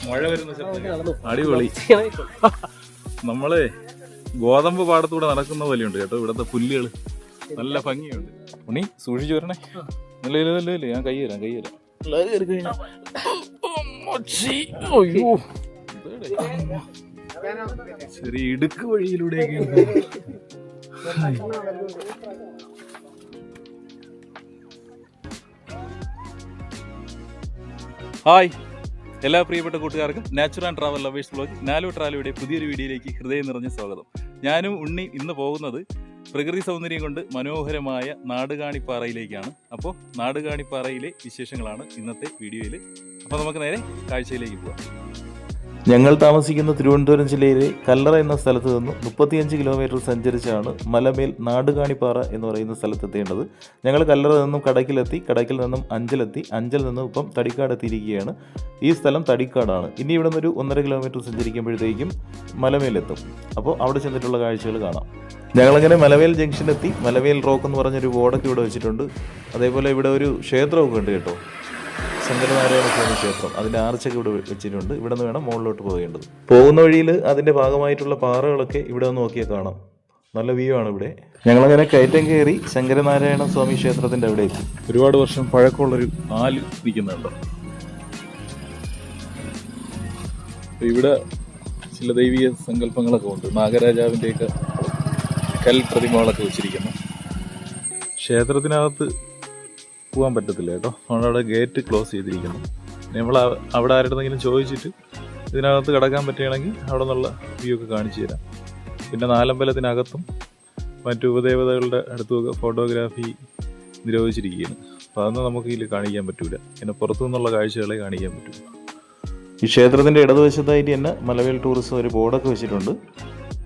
മഴ വരുന്ന അടിപൊളി. നമ്മളെ ഗോതമ്പ് പാടത്തൂടെ നടക്കുന്ന പോലെയുണ്ട് കേട്ടോ ഇവിടത്തെ പുല്ലുകൾ. നല്ല ഭംഗിയുണ്ട്. ഉണ്ണി സൂക്ഷിച്ചു വരണേ. നല്ല ഞാൻ കൈ തരാം ചെറിയ ഇടുക്ക് വഴിയിലൂടെയൊക്കെ. ഹായ് എല്ലാ പ്രിയപ്പെട്ട കൂട്ടുകാർക്കും natural and travel lovers vlog നാലു ട്രാവലിയുടെ പുതിയൊരു വീഡിയോയിലേക്ക് ഹൃദയം നിറഞ്ഞ സ്വാഗതം. ഞാനും ഉണ്ണി ഇന്ന് പോകുന്നത് പ്രകൃതി സൗന്ദര്യം കൊണ്ട് മനോഹരമായ നാടുകാണിപ്പാറയിലേക്കാണ്. അപ്പോൾ നാടുകാണിപ്പാറയിലെ വിശേഷങ്ങളാണ് ഇന്നത്തെ വീഡിയോയിൽ. അപ്പോൾ നമുക്ക് നേരെ കാഴ്ചയിലേക്ക് പോകാം. ഞങ്ങൾ താമസിക്കുന്ന തിരുവനന്തപുരം ജില്ലയിലെ കല്ലറ എന്ന സ്ഥലത്ത് നിന്ന് 35 കിലോമീറ്റർ സഞ്ചരിച്ചാണ് മലമേൽ നാടുകാണിപ്പാറ എന്ന് പറയുന്ന സ്ഥലത്തെത്തേണ്ടത്. ഞങ്ങൾ കല്ലറ നിന്നും കടക്കിലെത്തി, കടക്കിൽ നിന്നും അഞ്ചലെത്തി, അഞ്ചൽ നിന്നും ഇപ്പം തടിക്കാട് എത്തിയിരിക്കുകയാണ്. ഈ സ്ഥലം തടിക്കാടാണ്. ഇനി ഇവിടെ നിന്നൊരു 1.5 കിലോമീറ്റർ സഞ്ചരിക്കുമ്പോഴത്തേക്കും മലമേലെത്തും. അപ്പോൾ അവിടെ ചെന്നിട്ടുള്ള കാഴ്ചകൾ കാണാം. ഞങ്ങളങ്ങനെ മലമേൽ ജംഗ്ഷനെത്തി. മലമേൽ റോക്ക് എന്ന് പറഞ്ഞൊരു ബോർഡൊക്കെ ഇവിടെ വെച്ചിട്ടുണ്ട്. അതേപോലെ ഇവിടെ ഒരു ക്ഷേത്രമൊക്കെ ഉണ്ട് കേട്ടോ, ശങ്കരനാരായണ സ്വാമി ക്ഷേത്രം. അതിൻ്റെ ആർച്ചൊക്കെ ഇവിടെ വെച്ചിട്ടുണ്ട്. ഇവിടെ നിന്ന് വേണം മുകളിലോട്ട് പോകേണ്ടത്. പോകുന്ന വഴിയിൽ അതിൻ്റെ ഭാഗമായിട്ടുള്ള പാറകളൊക്കെ ഇവിടെ ഒന്ന് നോക്കിയാൽ കാണാം. നല്ല വ്യൂ ആണ് ഇവിടെ. ഞങ്ങളങ്ങനെ കയറ്റം കയറി ശങ്കരനാരായണ സ്വാമി ക്ഷേത്രത്തിൻ്റെ അവിടെ എത്തി. ഒരുപാട് വർഷം പഴക്കമുള്ളൊരു ആല് ഇരിക്കുന്നുണ്ടോ. ഇവിടെ ചില ദൈവീയ സങ്കല്പങ്ങളൊക്കെ ഉണ്ട്. നാഗരാജാവിൻ്റെയൊക്കെ കൽപ്രതിമകളൊക്കെ വെച്ചിരിക്കുന്നു. ക്ഷേത്രത്തിനകത്ത് പോകാൻ പറ്റത്തില്ല കേട്ടോ, അവിടെ ഗേറ്റ് ക്ലോസ് ചെയ്തിരിക്കുന്നു. നമ്മൾ അവിടെ ആരുടെങ്കിലും ചോദിച്ചിട്ട് ഇതിനകത്ത് കിടക്കാൻ പറ്റുകയാണെങ്കിൽ അവിടെ നിന്നുള്ള വ്യൂ ഒക്കെ കാണിച്ചു തരാം. പിന്നെ നാലമ്പലത്തിനകത്തും മറ്റു ഉപദേവതകളുടെ അടുത്തുമൊക്കെ ഫോട്ടോഗ്രാഫി നിരോധിച്ചിരിക്കുകയാണ്. അപ്പോൾ അതൊന്നും നമുക്ക് ഇതിൽ കാണിക്കാൻ പറ്റൂല. പിന്നെ പുറത്തു നിന്നുള്ള കാഴ്ചകളെ കാണിക്കാൻ പറ്റൂ. ഈ ക്ഷേത്രത്തിൻ്റെ ഇടതുവശത്തായിട്ട് തന്നെ മലമേൽ ടൂറിസം ഒരു ബോർഡൊക്കെ വെച്ചിട്ടുണ്ട്.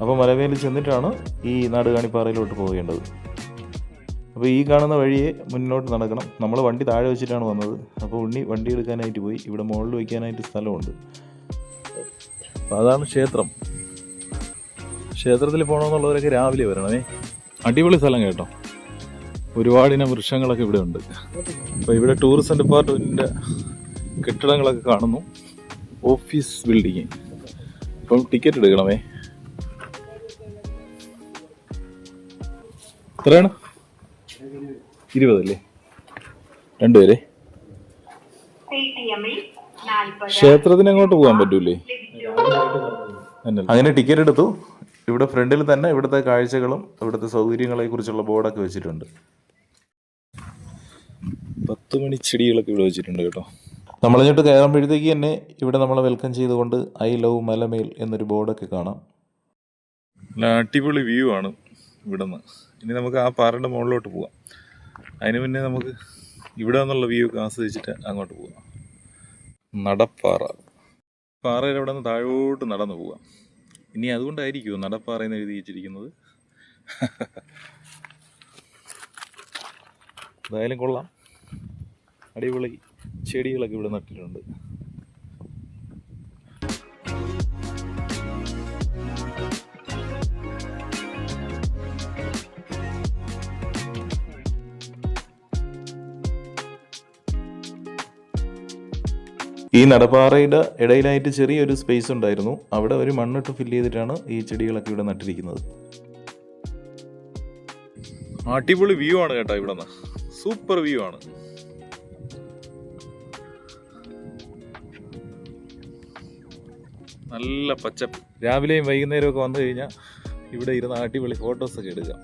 അപ്പോൾ മലമേൽ ചെന്നിട്ടാണ് ഈ നാടുകാണിപ്പാറയിലോട്ട് പോകേണ്ടത്. അപ്പോൾ ഈ കാണുന്ന വഴിയെ മുന്നോട്ട് നടക്കണം. നമ്മൾ വണ്ടി താഴെ വെച്ചിട്ടാണ് വന്നത്. അപ്പോൾ ഉണ്ണി വണ്ടി എടുക്കാനായിട്ട് പോയി. ഇവിടെ മുകളിൽ വയ്ക്കാനായിട്ട് സ്ഥലമുണ്ട്. അപ്പോൾ അതാണ് ക്ഷേത്രം. ക്ഷേത്രത്തിൽ പോകണമെന്നുള്ളവരൊക്കെ രാവിലെ വരണമേ. അടിപൊളി സ്ഥലം കേട്ടോ. ഒരുപാടിനം വൃക്ഷങ്ങളൊക്കെ ഇവിടെ ഉണ്ട്. അപ്പോൾ ഇവിടെ ടൂറിസം ഡിപ്പാർട്ട്മെൻറ്റിൻ്റെ കെട്ടിടങ്ങളൊക്കെ കാണുന്നു. Office building. അപ്പം ടിക്കറ്റ് എടുക്കണമേ. എത്രയാണ്? 20 അല്ലേ? 2 പേരെ. ക്ഷേത്രത്തിന് അങ്ങോട്ട് പോകാൻ പറ്റൂലേ? അങ്ങനെ ടിക്കറ്റ് എടുത്തു. ഇവിടെ ഫ്രണ്ടിൽ തന്നെ ഇവിടുത്തെ കാഴ്ചകളും ഇവിടുത്തെ സൗകര്യങ്ങളെ കുറിച്ചുള്ള ബോർഡൊക്കെ വെച്ചിട്ടുണ്ട്. 10 മണി ചെടികളൊക്കെ ഇവിടെ വെച്ചിട്ടുണ്ട് കേട്ടോ. നമ്മളിങ്ങോട്ട് കയറുമ്പോഴത്തേക്ക് തന്നെ ഇവിടെ നമ്മളെ വെൽക്കം ചെയ്തുകൊണ്ട് ഐ ലവ് മലമേൽ എന്നൊരു ബോർഡൊക്കെ കാണാം. നല്ല അടിപൊളി വ്യൂ ആണ് ഇവിടെ നിന്ന്. ഇനി നമുക്ക് ആ പാറയുടെ മുകളിലോട്ട് പോകാം. അതിന് മുന്നേ നമുക്ക് ഇവിടെ നിന്നുള്ള വ്യൂ ഒക്കെ ആസ്വദിച്ചിട്ട് അങ്ങോട്ട് പോകാം. നടപ്പാറ. പാറയുടെ അവിടെ നിന്ന് താഴോട്ട് നടന്നു പോകാം. ഇനി അതുകൊണ്ടായിരിക്കുമോ നടപ്പാറ എന്ന് എഴുതി വെച്ചിരിക്കുന്നത്. എന്തായാലും കൊള്ളാം. അടിപൊളി ചെടികളൊക്കെ ഇവിടെ നട്ടിട്ടുണ്ട്. ഈ നടപ്പാറയുടെ ഇടയിലായിട്ട് ചെറിയൊരു സ്പേസ് ഉണ്ടായിരുന്നു. അവിടെ ഒരു മണ്ണിട്ട് ഫില്ല് ചെയ്തിട്ടാണ് ഈ ചെടികളൊക്കെ ഇവിടെ നട്ടിരിക്കുന്നത്. അടിപൊളി വ്യൂ ആണ് കേട്ടോ. ഇവിടെ നിന്ന് സൂപ്പർ വ്യൂ ആണ്. നല്ല പച്ചപ്പ്. രാവിലെയും വൈകുന്നേരവും ഒക്കെ വന്നു കഴിഞ്ഞാൽ ഇവിടെ ഇരുന്ന് അടിപൊളി ഫോട്ടോസൊക്കെ എടുക്കാം.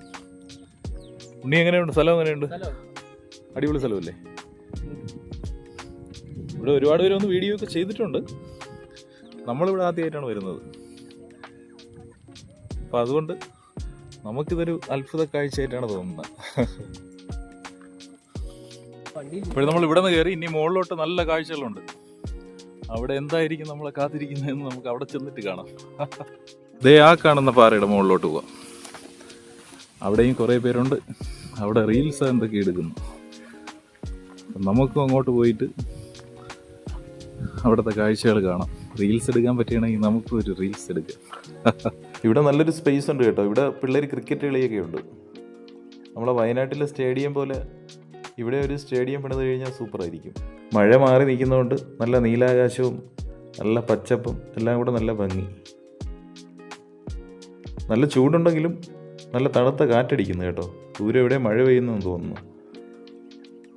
ഉണ്ണി എങ്ങനെയുണ്ട്? സ്ഥലം എങ്ങനെയുണ്ട്? അടിപൊളി സ്ഥലമല്ലേ? ഇവിടെ ഒരുപാട് പേര് വന്ന് വീഡിയോ ഒക്കെ ചെയ്തിട്ടുണ്ട്. നമ്മളിവിടെ ആദ്യമായിട്ടാണ് വരുന്നത്. അപ്പം അതുകൊണ്ട് നമുക്കിതൊരു അത്ഭുത കാഴ്ചയായിട്ടാണ് തോന്നുന്നത്. ഇപ്പോൾ നമ്മൾ ഇവിടെ നിന്ന് കയറി ഇനി മുകളിലോട്ട് നല്ല കാഴ്ചകളുണ്ട്. അവിടെ എന്തായിരിക്കും നമ്മളെ കാത്തിരിക്കുന്നതെന്ന് നമുക്ക് അവിടെ ചെന്നിട്ട് കാണാം. ദേ ആ കാണുന്ന പാറയുടെ മുകളിലോട്ട് പോവാം. അവിടെയും കുറേ പേരുണ്ട്. അവിടെ റീൽസ് എന്തൊക്കെ എടുക്കുന്നു. നമുക്കും അങ്ങോട്ട് പോയിട്ട് അവിടുത്തെ കാഴ്ചകൾ കാണാം. റീൽസ് എടുക്കാൻ പറ്റുകയാണെങ്കിൽ നമുക്കും ഒരു റീൽസ് എടുക്കാം. ഇവിടെ നല്ലൊരു സ്പേസ് ഉണ്ട് കേട്ടോ. ഇവിടെ പിള്ളേർ ക്രിക്കറ്റ് കളിയൊക്കെ ഉണ്ട്. നമ്മളെ വയനാട്ടിലെ സ്റ്റേഡിയം പോലെ ഇവിടെ ഒരു സ്റ്റേഡിയം പണിത് കഴിഞ്ഞാൽ സൂപ്പറായിരിക്കും. മഴ മാറി നിൽക്കുന്നതുകൊണ്ട് നല്ല നീലാകാശവും നല്ല പച്ചപ്പും എല്ലാം കൂടെ നല്ല ഭംഗി. നല്ല ചൂടുണ്ടെങ്കിലും നല്ല തണുത്ത കാറ്റടിക്കുന്നു കേട്ടോ. ദൂരെ എവിടെ മഴ പെയ്യുന്നെന്ന് തോന്നുന്നു.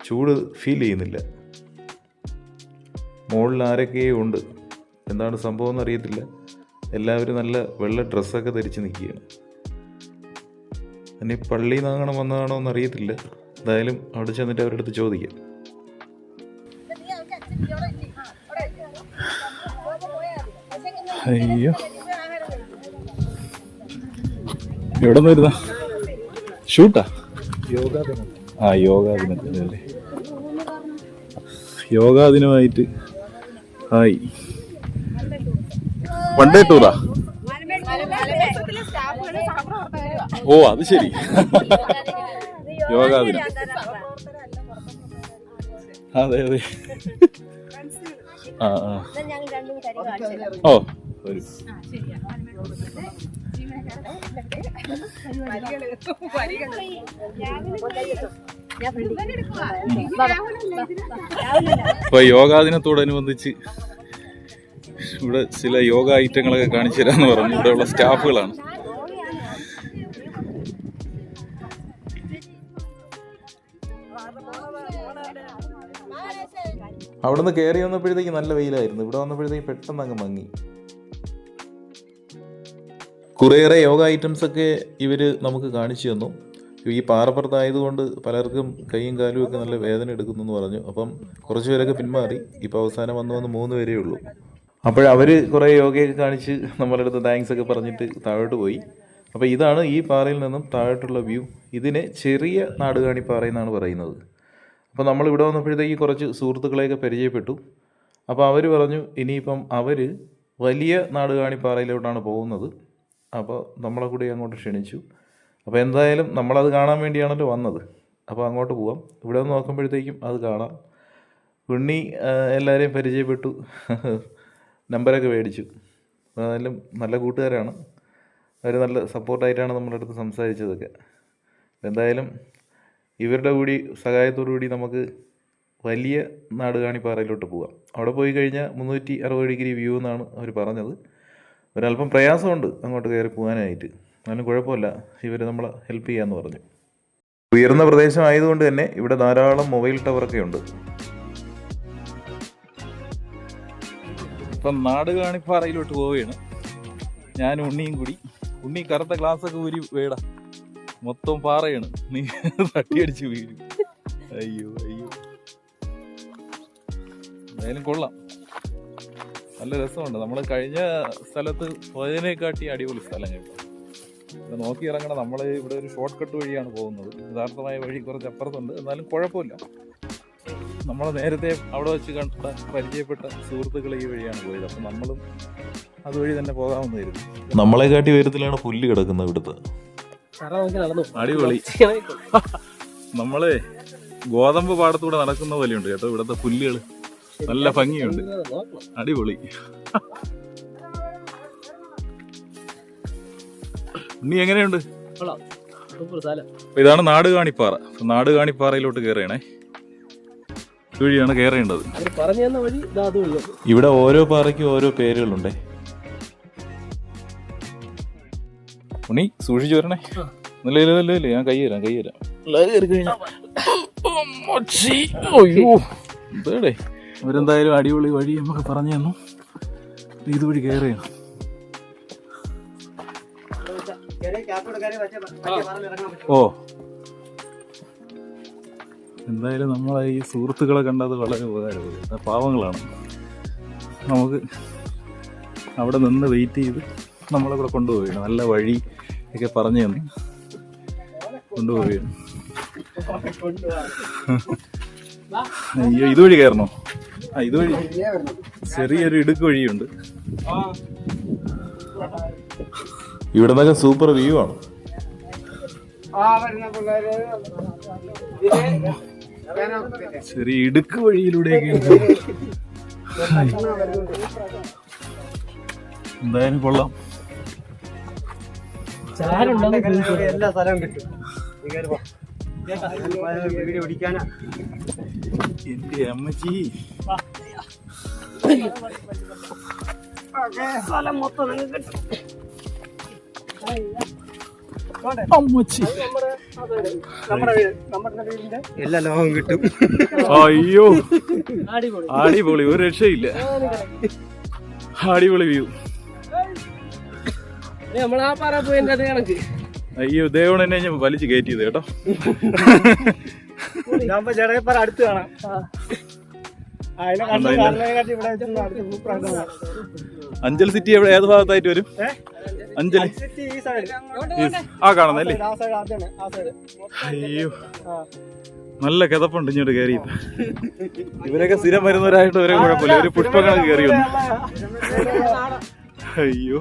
ചൂട് ഫീൽ ചെയ്യുന്നില്ല. മുകളിൽ ആരൊക്കെയോ ഉണ്ട്, എന്താണ് സംഭവം എന്നറിയത്തില്ല. എല്ലാവരും നല്ല വെള്ള ഡ്രസ്സൊക്കെ ധരിച്ച് നിൽക്കുകയാണ്. ഇനി പള്ളിയിൽ നിന്നാണോ വന്നതാണോ എന്നറിയത്തില്ല. എന്തായാലും അവിടെ ചെന്നിട്ട് അവരുടെ അടുത്ത് ചോദിക്കാം. അയ്യോ, എവിടെ നിന്ന് വരുന്ന ഷൂട്ടാ? യോഗാ ദിനത്തിനല്ലേ? യോഗാ ദിനമായിട്ട് ഹായ്. വൺ ഡേ ടൂറാ? ഓ അത് ശരി. യോഗാ ദിനം. അതെ അതെ. ഓ ഒരു ഇപ്പൊ യോഗാ ദിനത്തോടനുബന്ധിച്ച് ഇവിടെ ചില യോഗ ഐറ്റങ്ങളൊക്കെ കാണിച്ചു തരാന്ന് പറഞ്ഞു ഇവിടെയുള്ള സ്റ്റാഫുകളാണ്. അവിടെ നിന്ന് കയറി വന്നപ്പോഴത്തേക്ക് നല്ല വെയിലായിരുന്നു. ഇവിടെ വന്നപ്പോഴത്തേക്ക് പെട്ടെന്ന് അങ്ങ് മങ്ങി. കുറേയേറെ യോഗ ഐറ്റംസ് ഒക്കെ ഇവർ നമുക്ക് കാണിച്ചു തന്നു. ഈ പാറപ്പുറത്തായതുകൊണ്ട് പലർക്കും കൈയും കാലും ഒക്കെ നല്ല വേദന എടുക്കുന്നു എന്ന് പറഞ്ഞു. അപ്പം കുറച്ച് പേരൊക്കെ പിന്മാറി. ഇപ്പോൾ അവസാനം വന്ന് 3 പേരേ ഉള്ളൂ. അപ്പോഴവർ കുറേ യോഗയൊക്കെ കാണിച്ച് നമ്മളുടെ അടുത്ത് താങ്ക്സ് ഒക്കെ പറഞ്ഞിട്ട് താഴോട്ട് പോയി. അപ്പോൾ ഇതാണ് ഈ പാറയിൽ നിന്നും താഴോട്ടുള്ള വ്യൂ. ഇതിനെ ചെറിയ നാടുകാണിപ്പാറ എന്നാണ് പറയുന്നത്. അപ്പോൾ നമ്മളിവിടെ വന്നപ്പോഴത്തേക്ക് കുറച്ച് സുഹൃത്തുക്കളെയൊക്കെ പരിചയപ്പെട്ടു. അപ്പോൾ അവർ പറഞ്ഞു ഇനിയിപ്പം അവർ വലിയ നാടുകാണിപ്പാറയിലോട്ടാണ് പോകുന്നത്. അപ്പോൾ നമ്മളെ കൂടി അങ്ങോട്ട് ക്ഷണിച്ചു. അപ്പോൾ എന്തായാലും നമ്മളത് കാണാൻ വേണ്ടിയാണല്ലോ വന്നത്. അപ്പോൾ അങ്ങോട്ട് പോവാം. ഇവിടെ നിന്ന് നോക്കുമ്പോഴത്തേക്കും അത് കാണാം. ഉണ്ണി എല്ലാവരെയും പരിചയപ്പെട്ടു, നമ്പരൊക്കെ മേടിച്ചു. എന്തായാലും നല്ല കൂട്ടുകാരാണ് അവർ. നല്ല സപ്പോർട്ടായിട്ടാണ് നമ്മുടെ അടുത്ത് സംസാരിച്ചതൊക്കെ. എന്തായാലും ഇവരുടെ കൂടി സഹായത്തോടു കൂടി നമുക്ക് വലിയ നാടുകാണിപ്പാറയിലോട്ട് പോകാം. അവിടെ പോയി കഴിഞ്ഞാൽ 360 ഡിഗ്രി വ്യൂ എന്നാണ് അവർ പറഞ്ഞത്. ഒരല്പം പ്രയാസമുണ്ട് അങ്ങോട്ട് കയറി പോകാനായിട്ട്. അതിന് കുഴപ്പമില്ല, ഇവർ നമ്മളെ ഹെൽപ്പ് ചെയ്യാമെന്ന് പറഞ്ഞു. ഉയർന്ന പ്രദേശമായതുകൊണ്ട് തന്നെ ഇവിടെ ധാരാളം മൊബൈൽ ടവറൊക്കെ ഉണ്ട്. ഇപ്പം നാടുകാണിപ്പാറയിലോട്ട് പോവുകയാണ് ഞാൻ ഉണ്ണിയും കൂടി. ഉണ്ണി കറുത്ത ഗ്ലാസ്സൊക്കെ ഊരി വേടാ, മൊത്തം പാറയാണ്, നീ തട്ടിയടിച്ച് വീഴും. അയ്യോ അയ്യോ. എന്തായാലും കൊള്ളാം, നല്ല രസമുണ്ട്. നമ്മൾ കഴിഞ്ഞ സ്ഥലത്ത് പോയതിനെക്കാട്ടി അടിപൊളി സ്ഥലം കേട്ടോ. ഇത് നോക്കി ഇറങ്ങണം. നമ്മൾ ഇവിടെ ഒരു ഷോർട്ട് കട്ട് വഴിയാണ് പോകുന്നത്. യഥാർത്ഥമായ വഴി കുറച്ച് അപ്പുറത്തുണ്ട്, എന്നാലും കുഴപ്പമില്ല. നമ്മൾ നേരത്തെ അവിടെ വെച്ച് കണ്ട പരിചയപ്പെട്ട സുഹൃത്തുക്കൾ ഈ വഴിയാണ് പോയത്. അപ്പം നമ്മളും അതുവഴി തന്നെ പോകാമെന്നായിരുന്നു. നമ്മളെക്കാട്ടി ഉയരത്തിലാണ് പുല്ല് കിടക്കുന്നത് ഇവിടുത്തെ. അടിപൊളി. നമ്മള് ഗോതമ്പ് പാടത്തൂടെ നടക്കുന്ന പോലെയുണ്ട് കേട്ടോ ഇവിടുത്തെ പുല്ലുകൾ. നല്ല ഭംഗിയുണ്ട്, അടിപൊളി. ഉണ്ണി എങ്ങനെയുണ്ട്? ഇതാണ് നാടുകാണിപ്പാറ. നാടുകാണിപ്പാറയിലോട്ട് കയറിയണേ, വഴിയാണ് കയറേണ്ടത്. ഇവിടെ ഓരോ പാറയ്ക്കും ഓരോ പേരുകളുണ്ടേ. ഉണ്ണി സൂക്ഷിച്ചു വരണേ. ഇല്ല ഞാൻ കൈ തരാം. കയറി കഴിഞ്ഞാൽ ഇതേടെ അവരെന്തായാലും അടിപൊളി വഴി നമുക്ക് പറഞ്ഞു തന്നു. ഇതുവഴി കയറിയാണ്. ഓ എന്തായാലും നമ്മളെ ഈ സുഹൃത്തുക്കളെ കണ്ടത് വളരെ ഉപകാരമായി. പാവങ്ങളാണ്. നമുക്ക് അവിടെ നിന്ന് വെയിറ്റ് ചെയ്ത് നമ്മളെ കൂടെ കൊണ്ടുപോവുകയാണ്. നല്ല വഴി ഒക്കെ പറഞ്ഞു തന്നു കൊണ്ടുപോവുകയാണ്. അയ്യോ, ഇതുവഴി കയറണോ? ഇതുവഴി ചെറിയൊരു ഇടുക്ക് വഴിയുണ്ട്. ഇവിടെ നിന്നൊക്കെ സൂപ്പർ വ്യൂ ആണ്. ചെറിയ ഇടുക്ക് വഴിയിലൂടെയൊക്കെ എന്തായാലും കൊള്ളാം. എല്ലാ സ്ഥലവും കിട്ടും. വീഡിയോ പിടിക്കാനാ എന്റെ അമ്മച്ചി. സ്ഥലം മൊത്തം നിങ്ങൾക്ക് അമ്മച്ചി. എല്ലാ ലോകം കിട്ടും. അയ്യോ അടിപൊളി, ഒരു രക്ഷയില്ല. അടിപൊളി വ്യൂ. നമ്മളാ പറ പോയിന്റെ അതേ കണക്ക്. അയ്യോ ദേവൺ എന്നെ ഞാൻ വലിച്ചു കയറ്റിയത് കേട്ടോ. ജടയപ്പാറ അടുത്ത് കാണാം. അഞ്ചൽ സിറ്റി എവിടെ, ഏത് ഭാഗത്തായിട്ട് വരും? അഞ്ചൽ ആ കാണുന്നല്ലേ? അയ്യോ നല്ല കിതപ്പുണ്ട് ഇങ്ങോട്ട് കയറി. ഇവരൊക്കെ സ്ഥിരം വരുന്നവരായിട്ട് ഒരു കുഴപ്പമില്ല, ഒരു പുഷ്പങ്ങളൊക്കെ കയറി വന്നു. അയ്യോ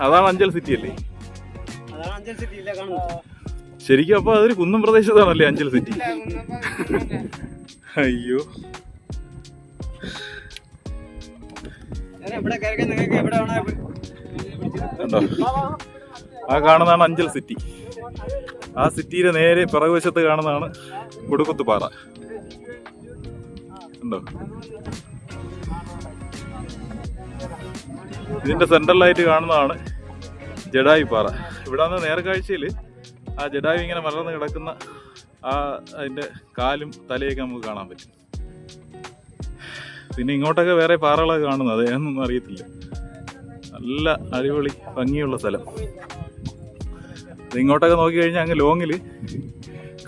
അതാണ് അഞ്ചൽ സിറ്റി അല്ലേ? ശരിക്കും അപ്പൊ അതൊരു കുന്നും പ്രദേശത്താണല്ലേ അഞ്ചൽ സിറ്റി? അയ്യോ കണ്ടോ, ആ കാണുന്നതാണ് അഞ്ചൽ സിറ്റി. ആ സിറ്റിയുടെ നേരെ പിറകുവശത്ത് കാണുന്നതാണ് കൊടുക്കുത്ത് പാറ. ഉണ്ടോ? ഇതിന്റെ സെൻട്രലായിട്ട് കാണുന്നതാണ് ജഡായു പാറ. ഇവിടെ നിന്ന് നേർക്കാഴ്ചയിൽ ആ ജഡായു ഇങ്ങനെ മലർന്ന് കിടക്കുന്ന ആ അതിന്റെ കാലും തലയൊക്കെ നമുക്ക് കാണാൻ പറ്റും. പിന്നെ ഇങ്ങോട്ടൊക്കെ വേറെ പാറകളൊക്കെ കാണുന്നത് അതൊന്നും അറിയത്തില്ല. നല്ല അടിപൊളി ഭംഗിയുള്ള സ്ഥലം. ഇങ്ങോട്ടൊക്കെ നോക്കി കഴിഞ്ഞാൽ അങ്ങ് ലോങ്ങില്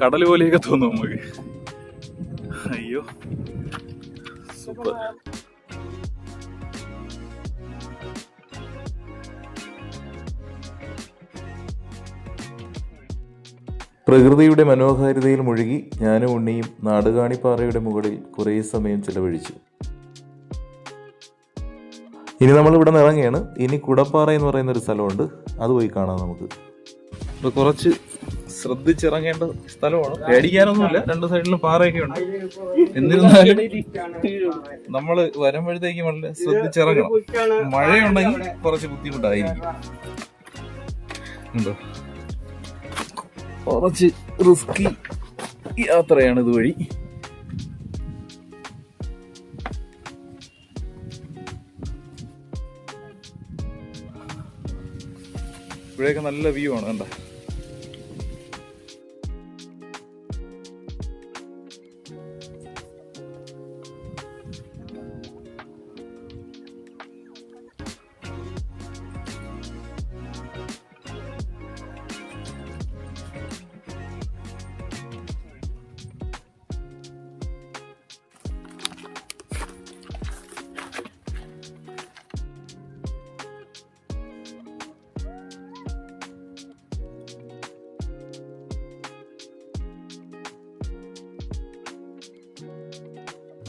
കടൽ പോലെയൊക്കെ തോന്നും നമുക്ക്. അയ്യോ സൂപ്പർ. പ്രകൃതിയുടെ മനോഹാരിതയിൽ മുഴുകി ഞാനും ഉണ്ണിയും നാടുകാണിപ്പാറയുടെ മുകളിൽ കുറേ സമയം ചിലവഴിച്ചു. ഇനി നമ്മളിവിടെ നിന്ന് ഇറങ്ങുകയാണ്. ഇനി കുടപ്പാറ എന്ന് പറയുന്നൊരു സ്ഥലമുണ്ട്, അത് പോയി കാണാം നമുക്ക്. ഇപ്പൊ കുറച്ച് ശ്രദ്ധിച്ചിറങ്ങേണ്ട സ്ഥലമാണ്. പേടിക്കാനൊന്നുമില്ല, രണ്ട് സൈഡിലും പാറയൊക്കെ ഉണ്ട്. എന്നിരുന്നാലും നമ്മള് വരുമ്പോഴത്തേക്കും വളരെ ശ്രദ്ധിച്ചിറങ്ങണം. മഴയുണ്ടെങ്കിൽ കുറച്ച് ബുദ്ധിമുട്ടായിരിക്കും. ഉണ്ടോ, കുറച്ച് റിസ്കി യാത്രയാണ് ഇതുവഴി. ഇവിടെയൊക്കെ നല്ല വ്യൂ ആണ് കണ്ട.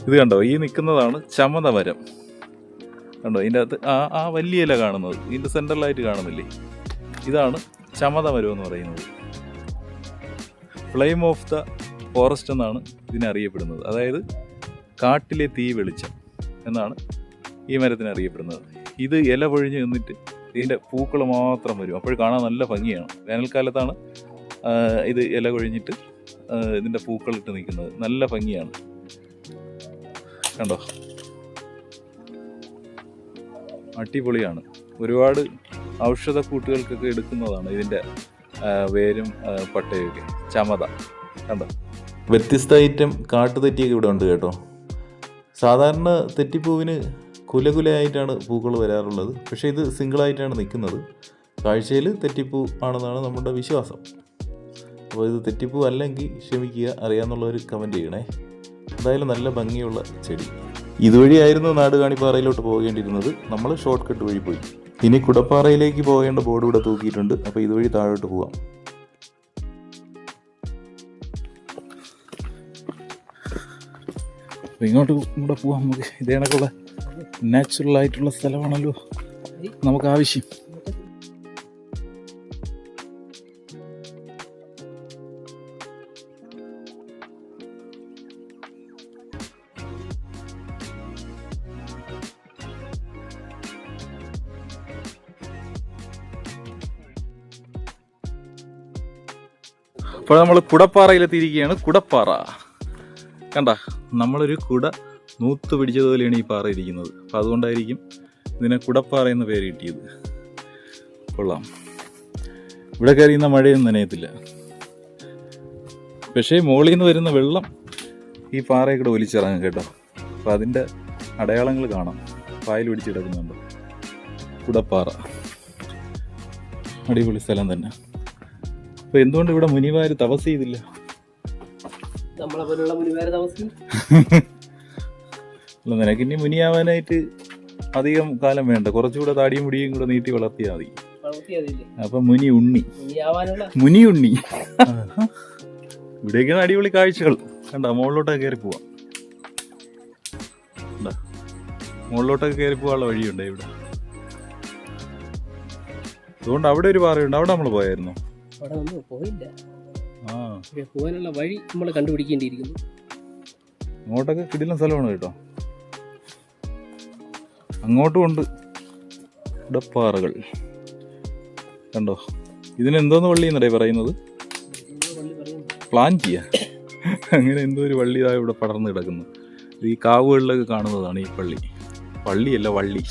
ഇത് കണ്ടോ, ഈ നിൽക്കുന്നതാണ് ചമത മരം. കണ്ടോ, ഇതിൻ്റെ അകത്ത് ആ വലിയ ഇല കാണുന്നത്, ഇതിൻ്റെ സെൻട്രലായിട്ട് കാണുന്നില്ലേ, ഇതാണ് ചമത മരം എന്ന് പറയുന്നത്. ഫ്ലെയിം ഓഫ് ദ ഫോറസ്റ്റ് എന്നാണ് ഇതിനെ അറിയപ്പെടുന്നത്. അതായത് കാട്ടിലെ തീ വെളിച്ചം എന്നാണ് ഈ മരത്തിന് അറിയപ്പെടുന്നത്. ഇത് ഇല പൊഴിഞ്ഞ് നിന്നിട്ട് ഇതിൻ്റെ പൂക്കൾ മാത്രം വരും. അപ്പോൾ കാണാൻ നല്ല ഭംഗിയാണ്. വേനൽക്കാലത്താണ് ഇത് ഇല കൊഴിഞ്ഞിട്ട് ഇതിൻ്റെ പൂക്കളിട്ട് നിൽക്കുന്നത്. നല്ല ഭംഗിയാണ്. കണ്ടോ, അടിപൊളിയാണ്. ഒരുപാട് ഔഷധക്കൂട്ടുകൾക്കൊക്കെ എടുക്കുന്നതാണ് ഇതിൻ്റെ വേരും പട്ടയൊക്കെ. ചമത കണ്ടോ. വ്യത്യസ്ത ഐറ്റം കാട്ടുതെറ്റിയൊക്കെ ഇവിടെ ഉണ്ട് കേട്ടോ. സാധാരണ തെറ്റിപ്പൂവിന് കുലകുലയായിട്ടാണ് പൂക്കൾ വരാറുള്ളത്. പക്ഷേ ഇത് സിംഗിളായിട്ടാണ് നിൽക്കുന്നത്. കാഴ്ചയിൽ തെറ്റിപ്പൂ ആണെന്നാണ് നമ്മുടെ വിശ്വാസം. അപ്പോൾ ഇത് തെറ്റിപ്പൂ അല്ലെങ്കിൽ ക്ഷമിക്കുക, അറിയാമെന്നുള്ളവർ കമൻറ്റ് ചെയ്യണേ. എന്തായാലും നല്ല ഭംഗിയുള്ള ചെടി. ഇതുവഴിയായിരുന്നു നാടുകാണിപ്പാറയിലോട്ട് പോകേണ്ടിയിരുന്നത്. നമ്മൾ ഷോർട്ട് കട്ട് വഴി പോയി. ഇനി കുടപ്പാറയിലേക്ക് പോകേണ്ട ബോർഡ് ഇവിടെ തൂക്കിയിട്ടുണ്ട്. അപ്പോൾ ഇതുവഴി താഴോട്ട് പോവാം. ഇങ്ങോട്ട് കൂടെ പോവാം നമുക്ക്. ഇതേ കണക്കുള്ള നാച്ചുറൽ ആയിട്ടുള്ള സ്ഥലമാണല്ലോ നമുക്ക് ആവശ്യം. അപ്പോൾ നമ്മൾ കുടപ്പാറയിലെത്തിയിരിക്കുകയാണ്. കുടപ്പാറ കണ്ട, നമ്മളൊരു കുട നൂത്ത് പിടിച്ചതുപോലെയാണ് ഈ പാറ ഇരിക്കുന്നത്. അപ്പം അതുകൊണ്ടായിരിക്കും ഇതിനെ കുടപ്പാറ എന്ന പേര് കിട്ടിയത്. കൊള്ളാം. ഇവിടെ കയറിയുന്ന മഴയൊന്നും നനയത്തില്ല. പക്ഷേ മുകളിൽ നിന്ന് വരുന്ന വെള്ളം ഈ പാറയെ കൂടെ ഒലിച്ചിറങ്ങും കേട്ടോ. അപ്പം അതിൻ്റെ അടയാളങ്ങൾ കാണാം. പായൽ പിടിച്ച് കിടക്കുന്നുണ്ട്. കുടപ്പാറ അടിപൊളി സ്ഥലം തന്നെ. അപ്പോൾ എന്തുകൊണ്ട് ഇവിടെ മുനിമാര് തപസ് ചെയ്തില്ല? നമ്മളെ പോലുള്ള മുനിമാരെ താമസിക്കും. അല്ല, നിനക്ക് ഇനി മുനിയാവാനായിട്ട് അധികം കാലം വേണ്ട. കുറച്ചുകൂടെ താടിയും മുടിയും കൂടെ നീട്ടി വളർത്തിയാൽ മതി. അപ്പൊ മുനി ഉണ്ണി. ഇവിടേക്കാണ് അടിപൊളി കാഴ്ചകൾ. കണ്ട, മുകളിലോട്ടൊക്കെ കയറി പോവാം. മുകളിലോട്ടൊക്കെ കയറി പോകാനുള്ള വഴിയുണ്ട് ഇവിടെ. അതുകൊണ്ട് അവിടെ ഒരു പാറയുണ്ട്. അവിടെ നമ്മൾ പോയായിരുന്നു. അവിടെ നമ്മൾ പോയില്ല. പോകാനുള്ള വഴി നമ്മൾ കണ്ടുപിടിക്കേണ്ടിയിരിക്കുന്നു. അങ്ങോട്ടൊക്കെ കിടിലൻ സ്ഥലമാണ് കേട്ടോ. അങ്ങോട്ടും ഉണ്ട് കുടപ്പാറകൾ. കണ്ടോ, ഇതിനെന്തോന്ന് വള്ളി എന്നല്ലേ പറയുന്നത്? പ്ലാൻ ചെയ്യാ. അങ്ങനെ എന്തോ ഒരു വള്ളി ഇവിടെ പടർന്ന് കിടക്കുന്നു. ഈ കാവുകളിലൊക്കെ കാണുന്നതാണ് ഈ പള്ളി. പള്ളിയല്ല, വള്ളി.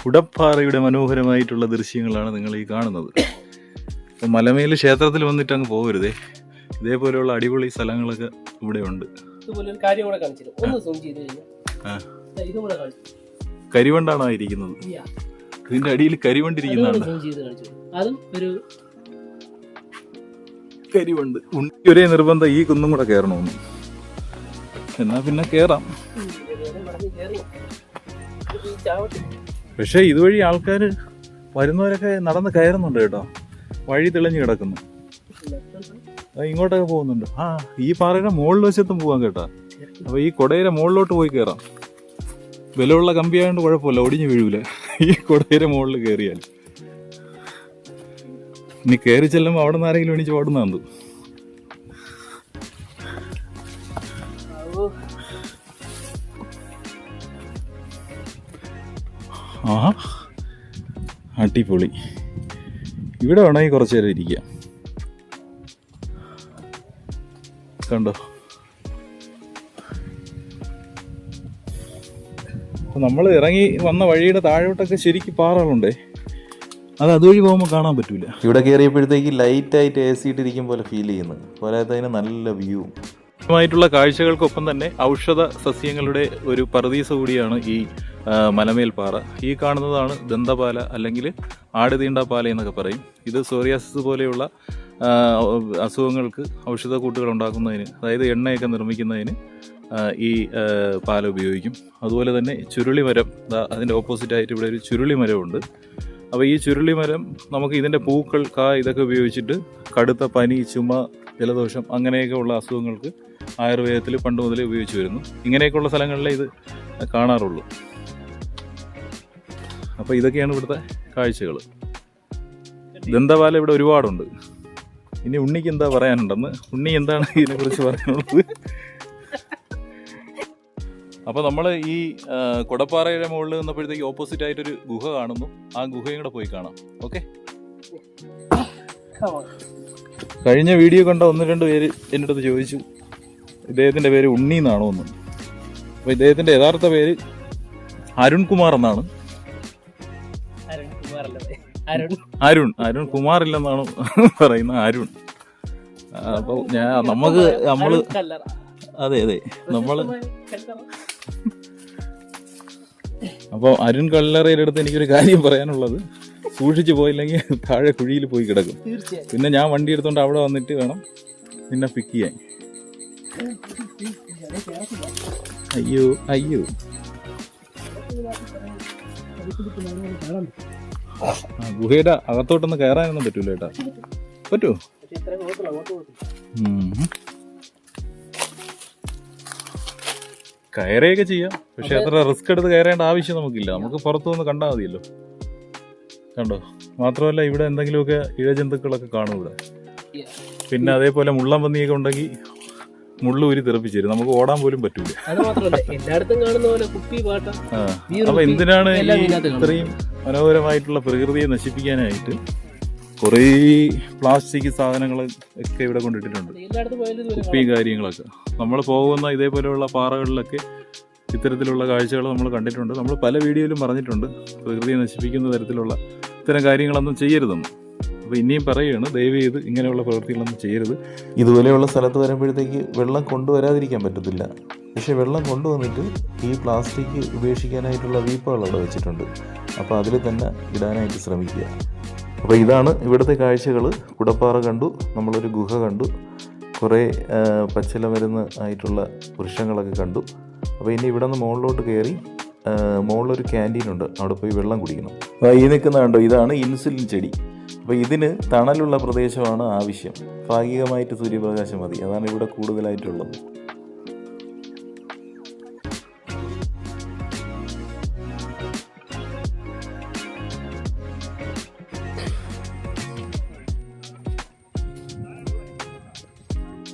കുടപ്പാറയുടെ മനോഹരമായിട്ടുള്ള ദൃശ്യങ്ങളാണ് നിങ്ങൾ ഈ കാണുന്നത്. അപ്പം മലമേൽ ക്ഷേത്രത്തിൽ വന്നിട്ട് അങ്ങ് പോകരുതേ. ഇതേപോലെയുള്ള അടിപൊളി സ്ഥലങ്ങളൊക്കെ ഇവിടെ ഉണ്ട്. കരിവണ്ടാണോ ഇരിക്കുന്നത്? ഇതിന്റെ അടിയിൽ കരിവണ്ടിരിക്കുന്നതാണ്. കരിവണ്ട്. ഒരേ നിർബന്ധം ഈ കുന്നും കൂടെ കയറണമെന്ന്. എന്നാ പിന്നെ കേറാം. പക്ഷെ ഇതുവഴി ആൾക്കാർ വരുന്നവരൊക്കെ നടന്ന് കയറുന്നുണ്ട് കേട്ടോ. വഴി തെളിഞ്ഞു കിടക്കുന്നു. ഇങ്ങോട്ടൊക്കെ പോകുന്നുണ്ട്. ഈ പാറയുടെ മുകളിൽ വശത്തും പോവാൻ കേട്ടോ. അപ്പൊ ഈ കൊടയുടെ മുകളിലോട്ട് പോയി കയറാം. ബലമുള്ള കമ്പിയായതുകൊണ്ട് കുഴപ്പമില്ല, ഒടിഞ്ഞു വീഴൂല. ഈ കൊടയുടെ മുകളിൽ കയറിയാൽ ഇനി കയറി ചെല്ലുമ്പോൾ അവിടെ നിന്ന് ആരെങ്കിലും എണീച്ച് ഓടുന്നു. അടിപൊളി. ഇവിടെ വേണമെങ്കിൽ കുറച്ചു നേരം ഇരിക്കാം. കണ്ടോ, നമ്മൾ ഇറങ്ങി വന്ന വഴിയുടെ താഴോട്ടൊക്കെ ശരിക്കും പാറകളുണ്ടേ. അത് അതുവഴി പോകുമ്പോൾ കാണാൻ പറ്റൂല. ഇവിടെ കയറിയപ്പോഴത്തേക്ക് ലൈറ്റായിട്ട് AC ഇട്ടിരിക്കും പോലെ ഫീൽ ചെയ്യുന്നു. പോരാത്തതിന് നല്ല വ്യൂ ായിട്ടുള്ള കാഴ്ചകൾക്കൊപ്പം തന്നെ ഔഷധ സസ്യങ്ങളുടെ ഒരു പറുദീസ കൂടിയാണ് ഈ മലമേൽ പാറ. ഈ കാണുന്നതാണ് ദന്തപാല, അല്ലെങ്കിൽ ആടുതീണ്ടാപ്പാല എന്നൊക്കെ പറയും. ഇത് സോറിയാസിസ് പോലെയുള്ള അസുഖങ്ങൾക്ക് ഔഷധ കൂട്ടുകൾ ഉണ്ടാക്കുന്നതിന്, അതായത് എണ്ണയൊക്കെ നിർമ്മിക്കുന്നതിന് ഈ പാല ഉപയോഗിക്കും. അതുപോലെ തന്നെ ചുരുളിമരം, അതിൻ്റെ ഓപ്പോസിറ്റായിട്ട് ഇവിടെ ഒരു ചുരുളിമരമുണ്ട്. അപ്പോൾ ഈ ചുരുളിമരം നമുക്ക് ഇതിൻ്റെ പൂക്കൾ, ഇതൊക്കെ ഉപയോഗിച്ചിട്ട് കടുത്ത പനി, ചുമ, ജലദോഷം അങ്ങനെയൊക്കെ ഉള്ള അസുഖങ്ങൾക്ക് ആയുർവേദത്തിൽ പണ്ട് മുതലേ ഉപയോഗിച്ച് വരുന്നു. ഇങ്ങനെയൊക്കെയുള്ള സ്ഥലങ്ങളിലേ ഇത് കാണാറുള്ളൂ. അപ്പോൾ ഇതൊക്കെയാണ് ഇവിടുത്തെ കാഴ്ചകൾ. ദന്തപാല ഇവിടെ ഒരുപാടുണ്ട്. ഇനി ഉണ്ണിക്ക് എന്താ പറയാനുണ്ടെന്ന്, ഉണ്ണി എന്താണ് ഇതിനെക്കുറിച്ച് പറയാനുള്ളത്? അപ്പോൾ നമ്മൾ ഈ കുടപ്പാറയുടെ മുകളിൽ നിന്നപ്പോഴത്തേക്ക് ഓപ്പോസിറ്റ് ആയിട്ടൊരു ഗുഹ കാണുന്നു. ആ ഗുഹയും കൂടെ പോയി കാണാം. ഓക്കെ. കഴിഞ്ഞ വീഡിയോ കണ്ട 1-2 പേര് എൻ്റെ അടുത്ത് ചോദിച്ചു ഇദ്ദേഹത്തിൻ്റെ പേര് ഉണ്ണി എന്നാണോ എന്ന്. അപ്പോൾ ഇദ്ദേഹത്തിൻ്റെ യഥാർത്ഥ പേര് അരുൺകുമാർ എന്നാണ്. അരുൺ കുമാർ ഇല്ലെന്നാണ് പറയുന്നത്. അരുൺ. അപ്പോൾ നമ്മൾ അതെ നമ്മൾ അപ്പോൾ അരുൺ കല്ലറയുടെ അടുത്ത് എനിക്കൊരു കാര്യം പറയാനുള്ളത്, സൂക്ഷിച്ചു പോയില്ലെങ്കിൽ താഴെ കുഴിയിൽ പോയി കിടക്കും. പിന്നെ ഞാൻ വണ്ടി എടുത്തോണ്ട് അവിടെ വന്നിട്ട് വേണം നിന്നെ പിക്ക് ചെയ്യാൻ. അയ്യോ ഗുഹയുടെ അകത്തോട്ടൊന്നും കയറാനൊന്നും പറ്റൂല ഏട്ടാ. പറ്റുമോ? കയറുകയൊക്കെ ചെയ്യാം, പക്ഷെ അത്ര റിസ്ക് എടുത്ത് കയറേണ്ട ആവശ്യം നമുക്കില്ല. നമുക്ക് പുറത്തു നിന്ന് കണ്ടാൽ മതിയല്ലോ. കണ്ടോ? മാത്രമല്ല ഇവിടെ എന്തെങ്കിലുമൊക്കെ ഇഴജന്തുക്കളൊക്കെ കാണും ഇവിടെ. പിന്നെ അതേപോലെ മുള്ളം പന്നിയൊക്കെ ഉണ്ടെങ്കിൽ മുള്ളൂരി തെറിപ്പിച്ച് തരും, നമുക്ക് ഓടാൻ പോലും പറ്റൂല. അത് മാത്രമല്ല എല്ലായിടത്തും കാണുന്ന പോലെ കുപ്പി പാട്ട. അപ്പൊ എന്തിനാണ് ഈ ഇത്രയും മനോഹരമായിട്ടുള്ള പ്രകൃതിയെ നശിപ്പിക്കാനായിട്ട് കുറേ പ്ലാസ്റ്റിക് സാധനങ്ങൾ ഒക്കെ ഇവിടെ കൊണ്ടിട്ടിട്ടുണ്ട്, കുപ്പിയും കാര്യങ്ങളൊക്കെ. നമ്മൾ പോകുന്ന ഇതേപോലെയുള്ള പാറകളിലൊക്കെ ഇത്തരത്തിലുള്ള കാഴ്ചകൾ നമ്മൾ കണ്ടിട്ടുണ്ട്. നമ്മൾ പല വീഡിയോയിലും പറഞ്ഞിട്ടുണ്ട് പ്രകൃതിയെ നശിപ്പിക്കുന്ന തരത്തിലുള്ള ഇത്തരം കാര്യങ്ങളൊന്നും ചെയ്യരുതെന്ന്. അപ്പോൾ ഇനിയും പറയുകയാണ്, ദയവ് ചെയ്ത് ഇങ്ങനെയുള്ള പ്രവൃത്തികളൊന്നും ചെയ്യരുത്. ഇതുപോലെയുള്ള സ്ഥലത്ത് വരുമ്പോഴത്തേക്ക് വെള്ളം കൊണ്ടുവരാതിരിക്കാൻ പറ്റത്തില്ല. പക്ഷേ വെള്ളം കൊണ്ടുവന്നിട്ട് ഈ പ്ലാസ്റ്റിക് ഉപേക്ഷിക്കാനായിട്ടുള്ള വീപ്പകൾ അവിടെ വെച്ചിട്ടുണ്ട്. അപ്പോൾ അതിൽ തന്നെ ഇടാനായിട്ട് ശ്രമിക്കുക. അപ്പോൾ ഇതാണ് ഇവിടുത്തെ കാഴ്ചകൾ. കുടപ്പാറ കണ്ടു, നമ്മളൊരു ഗുഹ കണ്ടു, കുറേ പച്ചില മരുന്ന് ആയിട്ടുള്ള വൃക്ഷങ്ങളൊക്കെ കണ്ടു. അപ്പോൾ ഇനി ഇവിടെ നിന്ന് മുകളിലോട്ട് കയറി മുകളിലൊരു ക്യാൻറ്റീനുണ്ട്, അവിടെ പോയി വെള്ളം കുടിക്കണം. അപ്പോൾ ഈ നിൽക്കുന്ന കണ്ടോ, ഇതാണ് ഇൻസുലിൻ ചെടി. അപ്പോൾ ഇതിന് തണലുള്ള പ്രദേശമാണ് ആവശ്യം. ഭാഗികമായിട്ട് സൂര്യപ്രകാശം മതി, അതാണ് ഇവിടെ കൂടുതലായിട്ടുള്ളത്.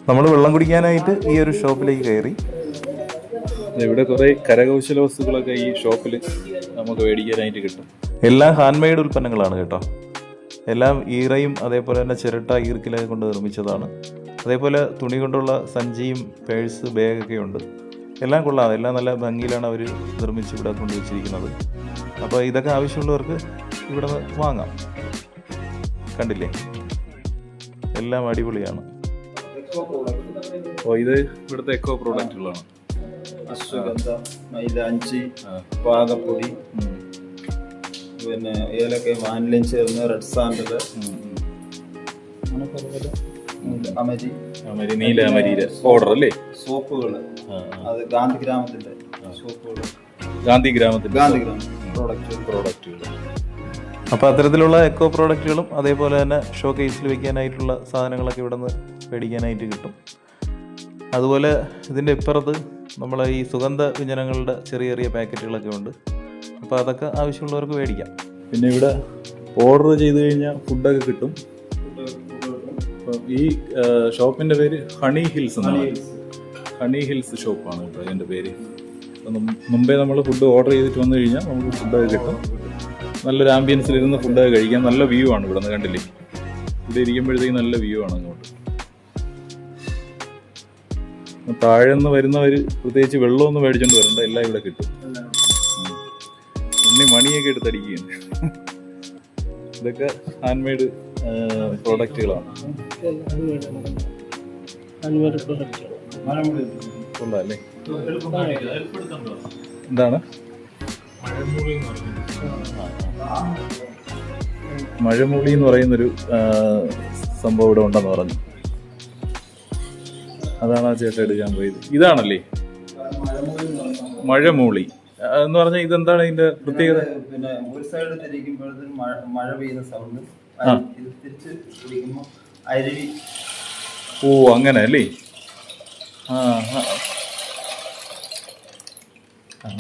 നമ്മൾ വെള്ളം കുടിക്കാനായിട്ട് ഈ ഒരു ഷോപ്പിലേക്ക് കയറി. ഇവിടെ കുറേ കരകൗശല വസ്തുക്കളൊക്കെ ഈ ഷോപ്പിൽ നമുക്ക് മേടിക്കാനായിട്ട് കിട്ടും. എല്ലാം ഹാൻഡ് മെയ്ഡ് ഉൽപ്പന്നങ്ങളാണ് കേട്ടോ. എല്ലാം ഈറയും അതേപോലെ തന്നെ ചിരട്ട ഈർക്കിലൊക്കെ കൊണ്ട് നിർമ്മിച്ചതാണ്. അതേപോലെ തുണി കൊണ്ടുള്ള സഞ്ചിയും പേഴ്സ് ബാഗൊക്കെ ഉണ്ട്. എല്ലാം കൊള്ളാം, എല്ലാം നല്ല ഭംഗിയിലാണ് അവർ നിർമ്മിച്ച് ഇവിടെ കൊണ്ടുവച്ചിരിക്കുന്നത്. അപ്പോൾ ഇതൊക്കെ ആവശ്യമുള്ളവർക്ക് ഇവിടെ നിന്ന് വാങ്ങാം. കണ്ടില്ലേ, എല്ലാം അടിപൊളിയാണ്. ഓ, ഇത് ഇവിടുത്തെ എക്കോ പ്രോഡക്റ്റുകളാണ്. അശ്വഗന്ധ, മൈലാഞ്ചി, പാകപ്പൊടി, പിന്നെ ഏലക്ക, വാനിലയും ചേർന്ന് റെഡ് സാൻഡല്, അമരി, നീല അമരിയുടെ പൗഡർ അല്ലേ, സോപ്പുകള്, അത് ഗാന്ധിഗ്രാമത്തിന്റെ സോപ്പുകള്, ഗാന്ധിഗ്രാമത്തിന്റെ പ്രോഡക്റ്റുകൾ. അപ്പോൾ അത്തരത്തിലുള്ള എക്കോ പ്രോഡക്റ്റുകളും അതേപോലെ തന്നെ ഷോ കേസിൽ വെക്കാനായിട്ടുള്ള സാധനങ്ങളൊക്കെ ഇവിടെ നിന്ന് മേടിക്കാനായിട്ട് കിട്ടും. അതുപോലെ ഇതിൻ്റെ ഇപ്പുറത്ത് നമ്മളെ ഈ സുഗന്ധ വ്യഞ്ജനങ്ങളുടെ ചെറിയ ചെറിയ പാക്കറ്റുകളൊക്കെ ഉണ്ട്. അപ്പോൾ അതൊക്കെ ആവശ്യമുള്ളവർക്ക് മേടിക്കാം. പിന്നെ ഇവിടെ ഓർഡർ ചെയ്ത് കഴിഞ്ഞാൽ ഫുഡൊക്കെ കിട്ടും. അപ്പം ഈ ഷോപ്പിൻ്റെ പേര് ഹണി ഹിൽസ് എന്നാണ്. ഹണി ഹിൽസ് ഷോപ്പാണ് കേട്ടോ ഇതിൻ്റെ പേര്. മുമ്പേ നമ്മൾ ഫുഡ് ഓർഡർ ചെയ്തിട്ട് വന്നു കഴിഞ്ഞാൽ നമുക്ക് ഫുഡൊക്കെ കിട്ടും. നല്ലൊരു ആംബിയൻസിലിരുന്ന് ഫുഡൊക്കെ കഴിക്കാം. നല്ല വ്യൂ ആണ് ഇവിടെ നിന്ന്, കണ്ടില്ലേ? ഇവിടെ ഇരിക്കുമ്പോഴത്തേക്ക് നല്ല വ്യൂ ആണ് അങ്ങോട്ട്. താഴെ നിന്ന് വരുന്നവർ പ്രത്യേകിച്ച് വെള്ളമൊന്നും മേടിച്ചോണ്ട് വരണ്ട, എല്ലാം ഇവിടെ കിട്ടും. ഉണ്ണി മണിയൊക്കെ എടുത്തടിക്കുകയാണ്. ഇതൊക്കെ ഹാൻഡ് മെയ്ഡ് പ്രോഡക്റ്റുകളാണ്. കൊള്ളാല്ലേ? എന്താണ് മഴമൂളി എന്ന് പറയുന്നൊരു സംഭവം ഇവിടെ ഉണ്ടെന്ന് പറഞ്ഞു. അതാണ് ആ ചേട്ടൻ എടുക്കാൻ പോയത്. ഇതാണല്ലേ മഴമൂളി എന്ന് പറഞ്ഞാൽ? ഇതെന്താണ് ഇതിന്റെ പ്രത്യേകത? പിന്നെ ഒരു സൈഡ് തിരിക്കുമ്പോഴത്തേക്കും മഴ പെയ്യുന്ന സൗണ്ട്, തിരിച്ച് പിടിക്കുമ്പോൾ അരുവി. ഓ, അങ്ങനെ അല്ലേ?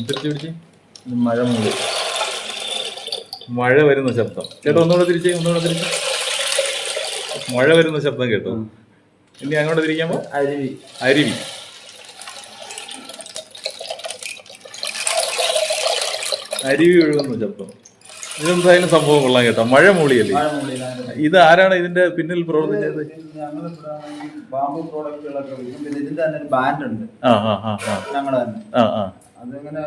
തിരിച്ചു പിടിച്ച് മഴമൂളി, മഴ വരുന്ന ശബ്ദം. ചേട്ടാ ഒന്നുകൂടെ തിരിച്ച്. മഴ വരുന്ന ശബ്ദം കേട്ടോ. ഇനി അങ്ങോട്ട് തിരിക്കുമ്പോൾ അരുവി. അരുവി ഒഴുകുന്ന ശബ്ദം. ഇതെന്തായാലും സംഭവം കൊള്ളാൻ കേട്ടോ. മഴമൂളിയല്ലേ? ഇത് ആരാണ് ഇതിന്റെ പിന്നിൽ പ്രവർത്തിച്ചത്? ബാംബു പ്രോഡക്റ്റുകളൊക്കെ വിൽക്കും. പിന്നെ ഇതിന്റെ തന്നെ ഒരു ബാൻഡ് ഉണ്ട് ഞങ്ങളുടെ തന്നെ. അതങ്ങനെ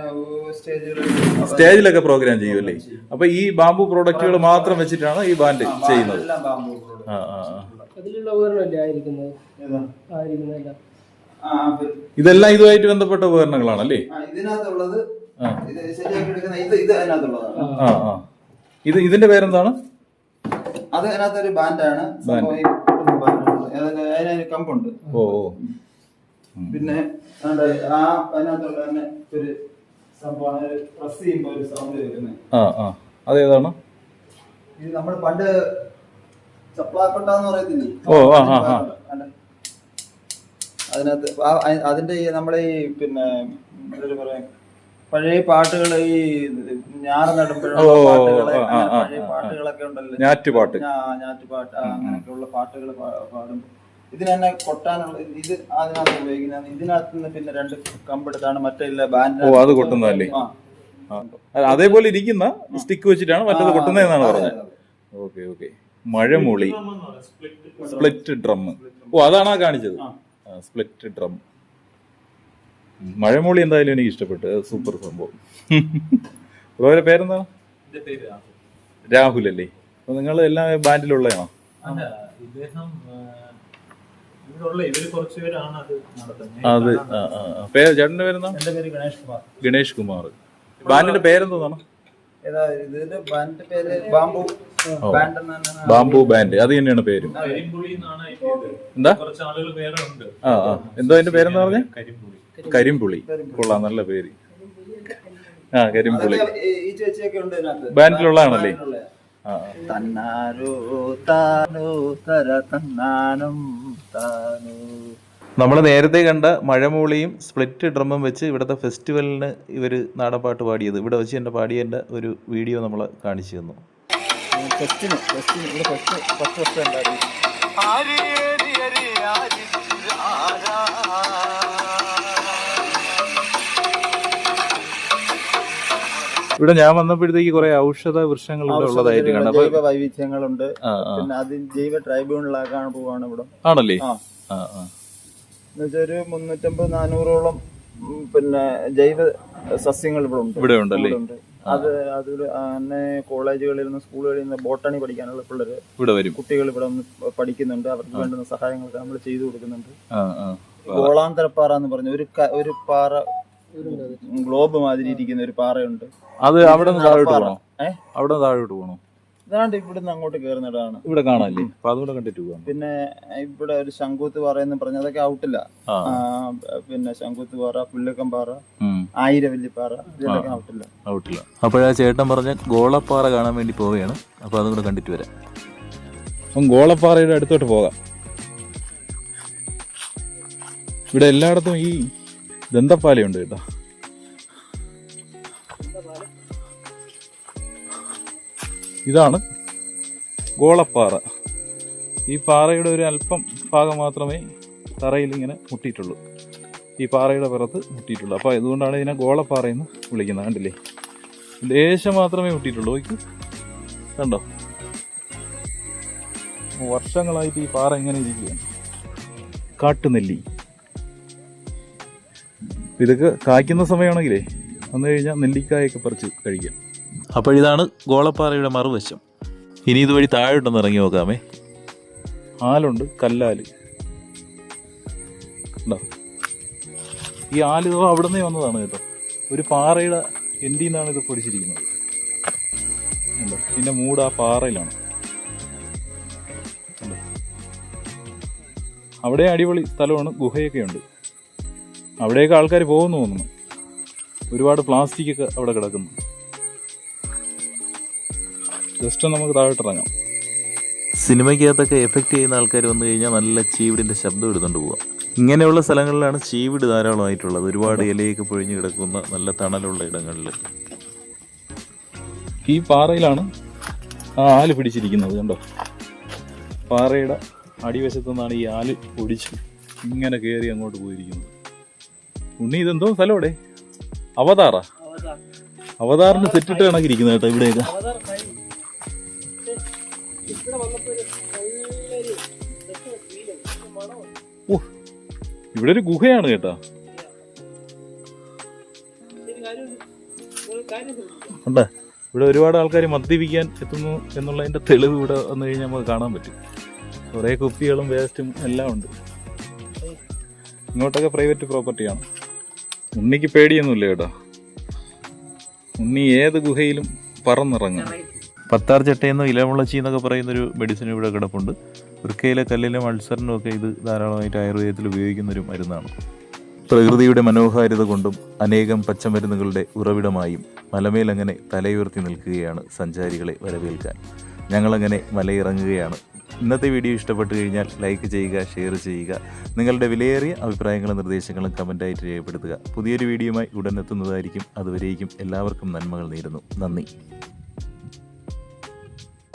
സ്റ്റേജിലൊക്കെ പ്രോഗ്രാം ചെയ്യുമല്ലേ? അപ്പൊ ഈ ബാംബു പ്രോഡക്റ്റുകൾ മാത്രം വെച്ചിട്ടാണ് ഈ ബാൻഡ് ചെയ്യുന്നത്? ഇതെല്ലാം ഇതുമായിട്ട് ബന്ധപ്പെട്ട ഉപകരണങ്ങളാണല്ലേ? ഇതിനകത്തുള്ളത് ഇതിന്റെ പേരെന്താണ്? അത് അതിനകത്തൊരു ബാൻഡാണ്. അതിനൊരു കമ്പുണ്ട്. ഓ, പിന്നെ അതിനകത്തുള്ള തന്നെ ഒരു സംഭവമാണ്, പ്രസ് ചെയ്യുമ്പോ ഒരു സൗണ്ട് കേൾക്കുന്നത്. അതേതാണ്? ഇത് നമ്മൾ പണ്ട് ചപ്ലാക്കൊട്ടാന്ന് പറയത്തില്ലേ? അതിനകത്ത് അതിന്റെ നമ്മളെ ഈ പിന്നെ പറയാ പഴയ പാട്ടുകൾ, ഈ ഞാറ് നടുമ്പോഴുള്ള പാട്ടുകള്, പഴയ പാട്ടുകളൊക്കെ ഉണ്ടല്ലോ, ഞാറ്റുപാട്ട് അങ്ങനെയൊക്കെയുള്ള പാട്ടുകൾ പാടും. ഇതിന് തന്നെ കൊട്ടാനുള്ള ഇത് അതിനകത്ത് ഉപയോഗിക്കുന്നത്. ഇതിനകത്ത് നിന്ന് പിന്നെ 2 കമ്പെടുത്താണ് മറ്റേ ബാൻഡ്. അത് കൊട്ടുന്നതല്ലേ? അതേപോലെ ഇരിക്കുന്ന സ്റ്റിക്ക് വെച്ചിട്ടാണ് മറ്റേത് കൊട്ടുന്നതെന്നാണ് പറഞ്ഞത്. Okay okay. മഴമൂളി സ്പ്ലിറ്റ് ഡ്രം. അതാണ് കാണിച്ചത്, സ്പ്ലിറ്റ് ഡ്രം. മഴമൂളി എന്തായാലും എനിക്ക് ഇഷ്ടപ്പെട്ടു, സൂപ്പർ സംഭവം. ബ്രോയുടെ പേരെന്താണ്? രാഹുൽ അല്ലേ? അപ്പൊ നിങ്ങൾ എല്ലാം ബാൻഡിലുള്ളതാണോ? അത് ചേട്ടന്റെ പേരെന്താ? എന്റെ പേര് ഗണേഷ് കുമാർ. ഗണേഷ് കുമാർ. ബാൻഡിന്റെ പേരെന്താണ്? ഇതിന്റെ ബാൻഡിന്റെ പേര് ബാംബു ബാൻഡ് എന്നാണ്. ബാംബു ബാൻഡ്, അത് തന്നെയാണ് പേര്. എന്താ എന്തോ അതിന്റെ പേരെന്താ പറഞ്ഞ? കരിമ്പുളി. കൊള്ളാം, നല്ല പേര്. കരിമ്പുളി. ഈ ചേച്ചിയൊക്കെ ഉണ്ട് ഇതിനകത്ത്, ബാൻഡിലുള്ളതാണല്ലേ? തന്നാരോ താനോ തര തന്നാനം താനോ. നമ്മൾ നേരത്തെ കണ്ട മഴമൂളിയും സ്പ്ലിറ്റ് ഡ്രമ്മും വെച്ച് ഇവിടുത്തെ ഫെസ്റ്റിവലിന് ഇവർ നാടൻപാട്ട് പാടിയത് ഇവിടെ വെച്ച് തന്നെ പാടിയതിൻ്റെ ഒരു വീഡിയോ നമ്മൾ കാണിച്ചു തന്നു. ഇവിടെ ഞാൻ വന്നപ്പോഴത്തേക്ക് കുറെ ഔഷധ വൃക്ഷങ്ങൾ ഇവിടെ ഉള്ളതായിട്ട് കണ്ടു. ജൈവ വൈവിധ്യങ്ങളുണ്ട്. പിന്നെ അത് ജൈവ ട്രൈബ്യൂണലാക്കാൻ പോവാണ് ഇവിടെ. ആണല്ലേ? എന്നുവെച്ചാൽ ഒരു 350-400ഓളം പിന്നെ ജൈവ സസ്യങ്ങൾ ഇവിടെ ഉണ്ടല്ലേ? അത് തന്നെ കോളേജുകളിൽ നിന്ന് സ്കൂളുകളിൽ നിന്ന് ബോട്ടണി പഠിക്കാനുള്ള പിള്ളേര് ഇവിടെ വരും, കുട്ടികൾ ഇവിടെ വന്ന് പഠിക്കുന്നുണ്ട്. അവർക്ക് വേണ്ടുന്ന സഹായങ്ങളൊക്കെ നമ്മൾ ചെയ്തു കൊടുക്കുന്നുണ്ട്. ഗോളാന്തരപ്പാറ എന്ന് പറഞ്ഞ ഒരു പാറ, ഗ്ലോബ് മാതിരി ഇരിക്കുന്ന ഒരു പാറയുണ്ട്. അത് അവിടെ താഴോട്ട് പോകണോ? ഇതാണ്ട് ഇവിടുന്ന് അങ്ങോട്ട് കയറുന്നിടാണ്. ഇവിടെ കാണാല്ലേ? അപ്പൊ അതുകൂടെ കണ്ടിട്ട് പോകാം. പിന്നെ ഇവിടെ ഒരു ശംഖൂത്ത് പാറ എന്ന് പറഞ്ഞ അതൊക്കെ ഔട്ടില്ല. പിന്നെ ശംഖൂത്ത് പാറ, പുല്ലക്കം പാറ, ആയിരവല്ലിപ്പാറ, ഇതൊക്കെ ഔട്ടില്ല. അപ്പോഴാ ചേട്ടൻ പറഞ്ഞ ഗോളപ്പാറ കാണാൻ വേണ്ടി പോവുകയാണ്. അപ്പൊ അതും കൂടെ കണ്ടിട്ട് വരാം. അപ്പം ഗോളപ്പാറയുടെ അടുത്തോട്ട് പോകാം. ഇവിടെ എല്ലായിടത്തും ഈ ദന്തപ്പാലയുണ്ട് കേട്ടോ. ഇതാണ് ഗോളപ്പാറ. ഈ പാറയുടെ ഒരു അല്പം ഭാഗം മാത്രമേ തറയിൽ ഇങ്ങനെ മുട്ടിയിട്ടുള്ളൂ. ഈ പാറയുടെ പുറത്ത് മുട്ടിയിട്ടുള്ളൂ. അപ്പോൾ അതുകൊണ്ടാണ് ഇതിനെ ഗോളപ്പാറയെന്ന് വിളിക്കുന്നത്. കണ്ടില്ലേ? ലേശം മാത്രമേ മുട്ടിയിട്ടുള്ളൂ. കണ്ടോ? വർഷങ്ങളായിട്ട് ഈ പാറ ഇങ്ങനെ ഇരിക്കുകയാണ്. കാട്ടുനെല്ലി. ഇതൊക്കെ കായ്ക്കുന്ന സമയമാണെങ്കിലേ വന്നു കഴിഞ്ഞാൽ നെല്ലിക്കായൊക്കെ പറിച്ച് കഴിക്കാം. അപ്പോഴിതാണ് ഗോളപ്പാറയുടെ മറുവശം. ഇനി ഇതുവഴി താഴോട്ടൊന്ന് ഇറങ്ങി നോക്കാമേ. ആലുണ്ട്, കല്ലാല്. ഈ ആല് അവിടെ നിന്ന് വന്നതാണ് കേട്ടോ. ഒരു പാറയുടെ എൻഡിൽ നിന്നാണ് ഇത് പൊടിച്ചിരിക്കുന്നത്. ഇതിന്റെ മൂട് ആ പാറയിലാണ്. അവിടെ അടിപൊളി സ്ഥലമാണ്, ഗുഹയൊക്കെ ഉണ്ട്. അവിടെയൊക്കെ ആൾക്കാർ പോകുന്നു തോന്നുന്നു. ഒരുപാട് പ്ലാസ്റ്റിക് ഒക്കെ അവിടെ കിടക്കുന്നു. ജസ്റ്റ് നമുക്ക് താഴോട്ടിറങ്ങാം. സിനിമയ്ക്കകത്തൊക്കെ എഫക്റ്റ് ചെയ്യുന്ന ആൾക്കാർ വന്നു കഴിഞ്ഞാൽ നല്ല ചീവിടിൻ്റെ ശബ്ദം എടുത്തുകൊണ്ട് പോവാം. ഇങ്ങനെയുള്ള സ്ഥലങ്ങളിലാണ് ചീവിട് ധാരാളമായിട്ടുള്ളത്. ഒരുപാട് ഇലയൊക്കെ പൊഴിഞ്ഞ് കിടക്കുന്ന നല്ല തണലുള്ള ഇടങ്ങളിൽ. ഈ പാറയിലാണ് ആ ആല് പിടിച്ചിരിക്കുന്നത്. കണ്ടോ? പാറയുടെ അടിവശത്തു നിന്നാണ് ഈ ആല് പൊടിച്ച് ഇങ്ങനെ കയറി അങ്ങോട്ട് പോയിരിക്കുന്നത്. ഉണ്ണി, ഇതെന്തോ സ്ഥലം ഇവിടെ? അവതാറാ? അവതാറിന് സെറ്റിട്ട് കണക്കിരിക്കുന്നത് കേട്ടോ ഇവിടെയൊക്കെ. ഇവിടെ ഒരു ഗുഹയാണ് കേട്ടോ. ഉണ്ട്. ഇവിടെ ഒരുപാട് ആൾക്കാർ മദ്യപിക്കാൻ എത്തുന്നു എന്നുള്ളതിന്റെ തെളിവ് ഇവിടെ വന്നു കഴിഞ്ഞാൽ നമുക്ക് കാണാൻ പറ്റും. കുറേ കുപ്പികളും വേസ്റ്റും എല്ലാം ഉണ്ട്. ഇങ്ങോട്ടൊക്കെ പ്രൈവറ്റ് പ്രോപ്പർട്ടിയാണ്. ഉണ്ണിക്ക് പേടിയൊന്നുമില്ല കേട്ടോ. ഉണ്ണി ഏത് ഗുഹയിലും പറന്നിറങ്ങും. പത്താർ ചട്ടയെന്നോ ഇലമുളച്ചി എന്നൊക്കെ പറയുന്നൊരു മെഡിസിൻ ഇവിടെ കിടപ്പുണ്ട്. വൃക്കയിലെ കല്ലിലും അൾസറിനും ഒക്കെ ഇത് ധാരാളമായിട്ട് ആയുർവേദത്തിൽ ഉപയോഗിക്കുന്നൊരു മരുന്നാണ്. പ്രകൃതിയുടെ മനോഹാരിത കൊണ്ടും അനേകം പച്ചമരുന്നുകളുടെ ഉറവിടമായും മലമേലങ്ങനെ തലയുയർത്തി നിൽക്കുകയാണ് സഞ്ചാരികളെ വരവേൽക്കാൻ. ഞങ്ങളങ്ങനെ മലയിറങ്ങുകയാണ്. ഇന്നത്തെ വീഡിയോ ഇഷ്ടപ്പെട്ടു കഴിഞ്ഞാൽ ലൈക്ക് ചെയ്യുക, ഷെയർ ചെയ്യുക. നിങ്ങളുടെ വിലയേറിയ അഭിപ്രായങ്ങളും നിർദ്ദേശങ്ങളും കമൻറ്റായിട്ട് രേഖപ്പെടുത്തുക. പുതിയൊരു വീഡിയോയുമായി ഉടൻ എത്തുന്നതായിരിക്കും. അതുവരേക്കും എല്ലാവർക്കും നന്മകൾ നേരുന്നു. നന്ദി.